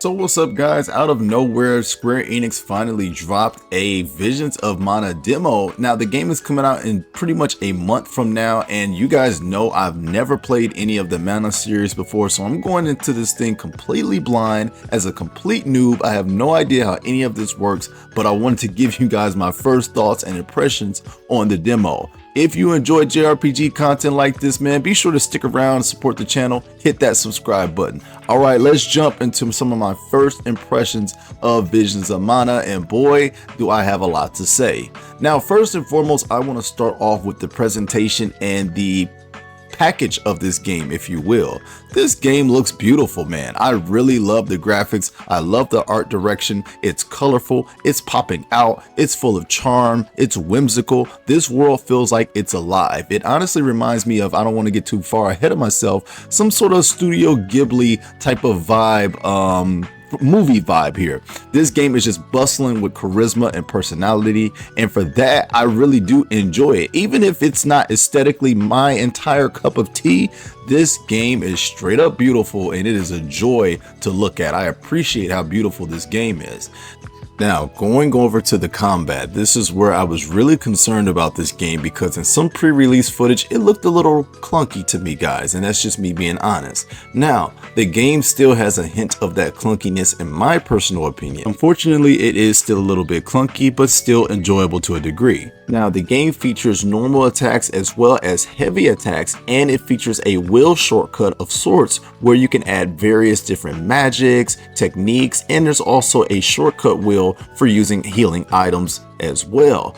So what's up guys, out of nowhere Square Enix finally dropped a Visions of Mana demo. Now the game is coming out in pretty much a month from now, and you guys know I've never played any of the Mana series before, so I'm going into this thing completely blind as a complete noob. I have no idea how any of this works, but I wanted to give you guys my first thoughts and impressions on the demo. If you enjoy JRPG content like this, man, be sure to stick around and support the channel. Hit that subscribe button. All right, let's jump into some of my first impressions of Visions of Mana, and boy, do I have a lot to say. Now, first and foremost, I want to start off with the presentation and the package of this game, if you will. This game looks beautiful, man. I really love the graphics. I love the art direction. It's colorful, it's popping out, it's full of charm, it's whimsical. This world feels like it's alive. It honestly reminds me of, I don't want to get too far ahead of myself, some sort of Studio Ghibli type of vibe, movie vibe here. This game is just bustling with charisma and personality, and for that I really do enjoy it. Even if it's not aesthetically my entire cup of tea, this game is straight up beautiful and it is a joy to look at. I appreciate how beautiful this game is. Now, going over to the combat, this is where I was really concerned about this game, because in some pre-release footage, it looked a little clunky to me, guys, and that's just me being honest. Now, the game still has a hint of that clunkiness in my personal opinion. Unfortunately, it is still a little bit clunky, but still enjoyable to a degree. Now, the game features normal attacks as well as heavy attacks, and it features a will shortcut of sorts where you can add various different magics, techniques, and there's also a shortcut wheel for using healing items as well.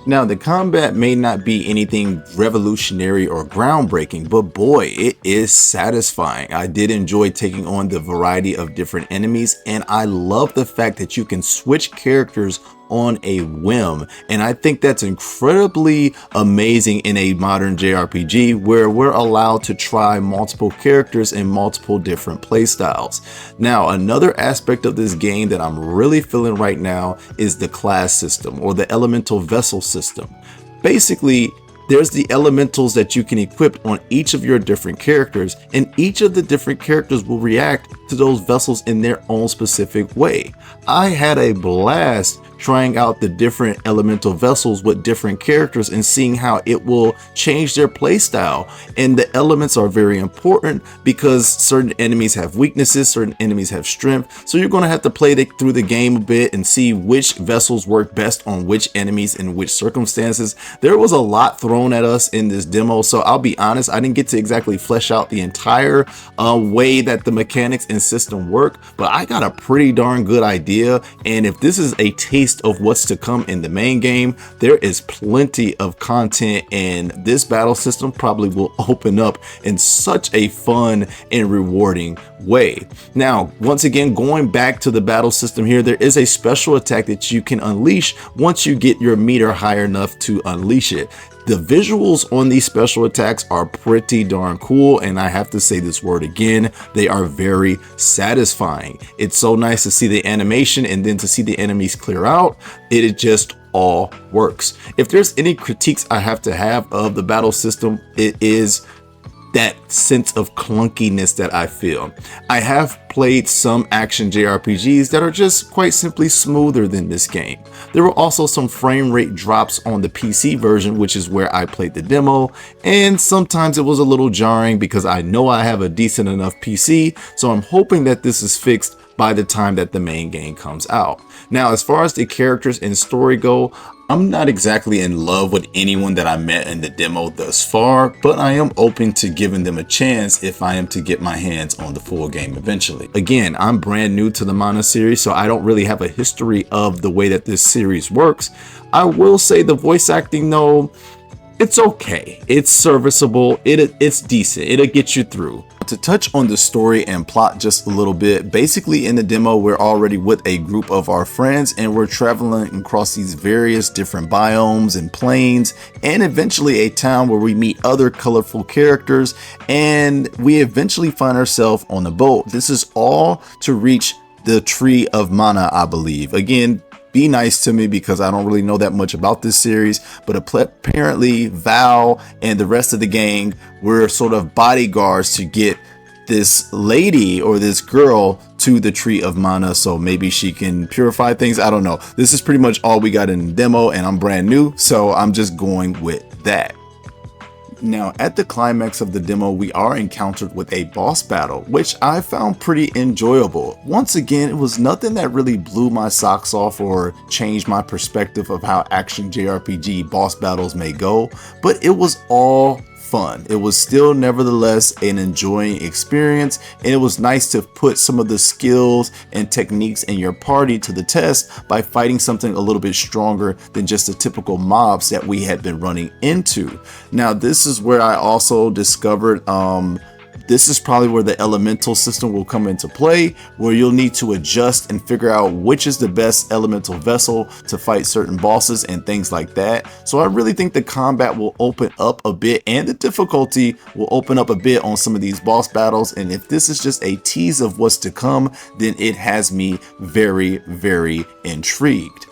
Now, the combat may not be anything revolutionary or groundbreaking, but boy, it is satisfying. I did enjoy taking on the variety of different enemies, and I love the fact that you can switch characters on a whim, and I think that's incredibly amazing in a modern JRPG where we're allowed to try multiple characters in multiple different playstyles. Now, another aspect of this game that I'm really feeling right now is the class system, or the elemental vessel system. Basically, there's the elementals that you can equip on each of your different characters, and each of the different characters will react to those vessels in their own specific way. I had a blast trying out the different elemental vessels with different characters and seeing how it will change their playstyle. And the elements are very important because certain enemies have weaknesses, certain enemies have strength. So you're going to have to play through the game a bit and see which vessels work best on which enemies in which circumstances. There was a lot thrown at us in this demo, so I'll be honest, I didn't get to exactly flesh out the entire way that the mechanics and system work, but I got a pretty darn good idea. And if this is a taste of what's to come in the main game, there is plenty of content, and this battle system probably will open up in such a fun and rewarding way. Now, once again, going back to the battle system here, there is a special attack that you can unleash once you get your meter high enough to unleash it. The visuals on these special attacks are pretty darn cool, and I have to say this word again, they are very satisfying. It's so nice to see the animation and then to see the enemies clear out. It just all works. If there's any critiques I have to have of the battle system, it is that sense of clunkiness that I feel. I have played some action JRPGs that are just quite simply smoother than this game. There were also some frame rate drops on the PC version, which is where I played the demo, and sometimes it was a little jarring because I know I have a decent enough PC, so I'm hoping that this is fixed by the time that the main game comes out. Now, as far as the characters and story go, I'm not exactly in love with anyone that I met in the demo thus far, but I am open to giving them a chance if I am to get my hands on the full game eventually. Again, I'm brand new to the Mana series, so I don't really have a history of the way that this series works. I will say the voice acting though, it's okay. It's serviceable. It's decent. It'll get you through. To touch on the story and plot just a little bit, basically in the demo, we're already with a group of our friends and we're traveling across these various different biomes and plains, and eventually a town where we meet other colorful characters, and we eventually find ourselves on a boat. This is all to reach the Tree of Mana, I believe. Again, be nice to me because I don't really know that much about this series, but apparently Val and the rest of the gang were sort of bodyguards to get this lady or this girl to the tree of mana, so maybe she can purify things. I don't know. This is pretty much all we got in the demo, and I'm brand new, so I'm just going with that. Now, at the climax of the demo, we are encountered with a boss battle, which I found pretty enjoyable. Once again, it was nothing that really blew my socks off or changed my perspective of how action JRPG boss battles may go, but it was all fun. It was still nevertheless an enjoying experience, and it was nice to put some of the skills and techniques in your party to the test by fighting something a little bit stronger than just the typical mobs that we had been running into. Now, this is where I also discovered this is probably where the elemental system will come into play, where you'll need to adjust and figure out which is the best elemental vessel to fight certain bosses and things like that. So I really think the combat will open up a bit, and the difficulty will open up a bit on some of these boss battles. And if this is just a tease of what's to come, then it has me very, very intrigued.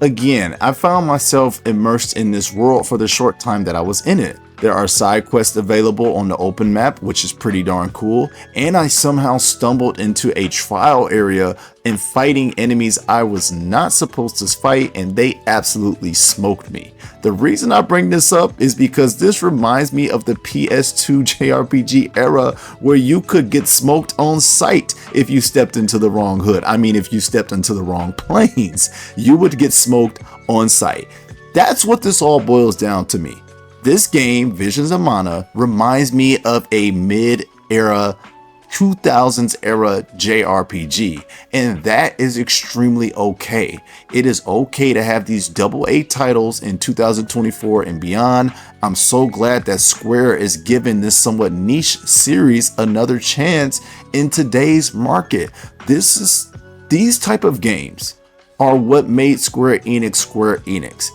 Again, I found myself immersed in this world for the short time that I was in it. There are side quests available on the open map, which is pretty darn cool, and I somehow stumbled into a trial area and fighting enemies I was not supposed to fight, and they absolutely smoked me. The reason I bring this up is because this reminds me of the PS2 JRPG era, where you could get smoked on sight if you stepped into the wrong hood. I mean, if you stepped into the wrong planes, you would get smoked on sight. That's what this all boils down to me. This game, Visions of Mana, reminds me of a mid-era 2000s era JRPG, and that is extremely okay. It is okay to have these AA titles in 2024 and beyond. I'm so glad that Square is giving this somewhat niche series another chance in today's market. These type of games are what made Square Enix.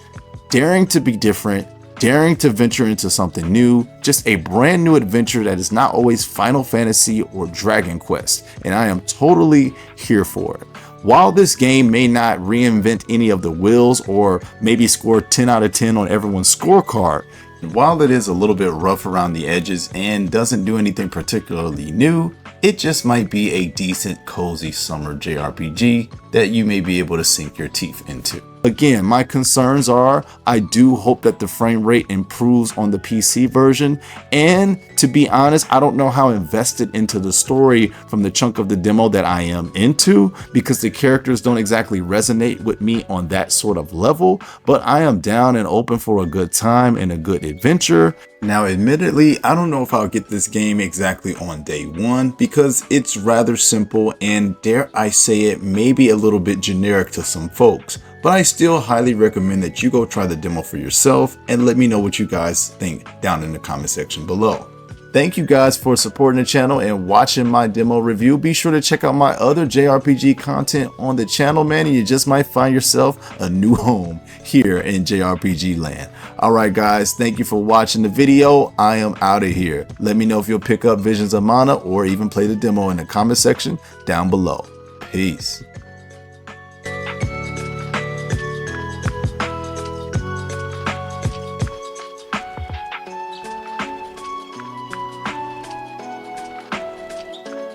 Daring to be different, daring to venture into something new, just a brand new adventure that is not always Final Fantasy or Dragon Quest, and I am totally here for it. While this game may not reinvent any of the wheels or maybe score 10 out of 10 on everyone's scorecard, and while it is a little bit rough around the edges and doesn't do anything particularly new, it just might be a decent, cozy summer JRPG that you may be able to sink your teeth into. Again, my concerns are, I do hope that the frame rate improves on the PC version, and to be honest, I don't know how invested into the story from the chunk of the demo that I am into, because the characters don't exactly resonate with me on that sort of level, but I am down and open for a good time and a good adventure. Now, admittedly, I don't know if I'll get this game exactly on day one, because it's rather simple and, dare I say it, maybe a little bit generic to some folks. But I still highly recommend that you go try the demo for yourself and let me know what you guys think down in the comment section below. Thank you guys for supporting the channel and watching my demo review. Be sure to check out my other JRPG content on the channel, man, and you just might find yourself a new home here in JRPG land. Alright guys, thank you for watching the video. I am out of here. Let me know if you'll pick up Visions of Mana or even play the demo in the comment section down below. Peace.